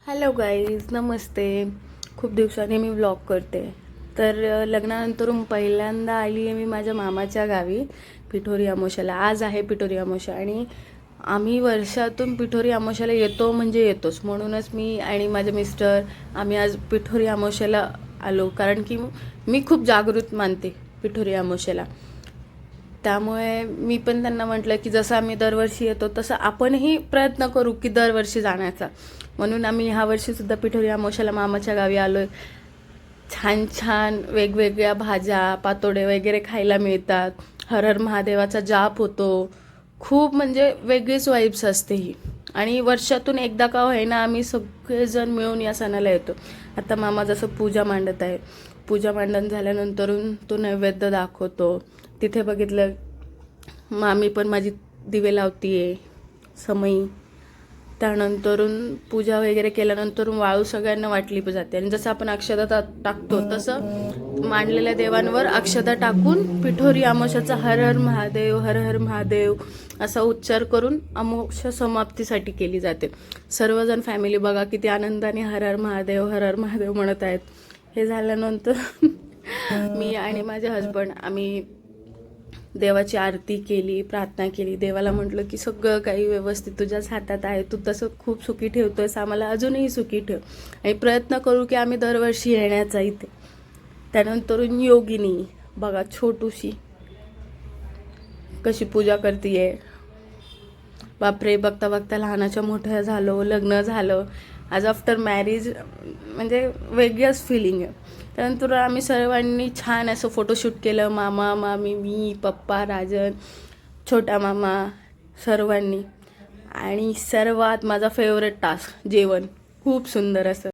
Hello guys, नमस्ते. खूप दिवसांनी मी vlog करते. तर लग्नानंतरून पहिल्यांदा आली आहे मी माझ्या मामाच्या गावी पिठोरी अमावस्याला. आज आहे पिठोरी अमावस्या आणि आम्ही वर्षातून पिठोरी अमावस्याला येतो म्हणजे येतोच. म्हणूनच मी आणि माझे मिस्टर आम्ही आज पिठोरी अमावस्याला आलो, कारण की मी खूप जागृत मानते पिठोरी अमावस्याला. त्यामुळे मी पण त्यांना म्हटलं की जसं आम्ही दरवर्षी येतो तसं आपणही प्रयत्न करू की दरवर्षी जाण्याचा. म्हणून आम्ही ह्या वर्षीसुद्धा पिठोरी अमावस्याला मामाच्या गावी आलो आहे. छान छान वेगवेगळ्या भाज्या पातोडे वगैरे खायला मिळतात. हर हर महादेवाचा जाप होतो. खूप म्हणजे वेगळीच वाईब्स असते ही. आणि वर्षातून एकदा का होईना आम्ही सगळेजण मिळून या सणाला येतो. आता मामा जसं पूजा मांडत आहे, पूजा मांडण झाल्यानंतरून तो नैवेद्य दाखवतो. तिथे बघितलं मामी पण माझी दिवे लावतीये समई. त्यानंतरून पूजा वगैरे केल्यानंतर वाळू सगळ्यांना वाटली जाते आणि जसं आपण अक्षता टाकतो तसं मांडलेल्या देवांवर अक्षता टाकून पिठोरी अमावस्याचा हर हर महादेव हर हर महादेव असा उच्चार करून अमावस्या समाप्तीसाठी केली जाते. सर्वजण फॅमिली बघा किती आनंदाने हर हर महादेव म्हणत आहेत. हे झाल्यानंतर मी आणि माझे हजबंड आम्ही देवाची आरती केली, प्रार्थना केली. देवाला म्हटलं की सगळं काही व्यवस्थित तुझ्याच हातात आहे, तू तसं खूप सुखी ठेवतोयस, आम्हाला अजूनही सुखी ठेव आणि प्रयत्न करू की आम्ही दरवर्षी येण्याचा इथे. त्यानंतरून योगिनी बघा छोटूशी कशी पूजा करतीये. बापरे, बघता बघता लहानाच्या मोठ्या झालो, लग्न झालं. आज आफ्टर मॅरेज म्हणजे वेगळंच फिलिंग आहे. त्यानंतर आम्ही सर्वांनी छान असं फोटोशूट केलं. मामा मामी मी पप्पा राजन छोटा मामा सर्वांनी. आणि सर्वात माझा फेवरेट टास्क जेवण. खूप सुंदर असं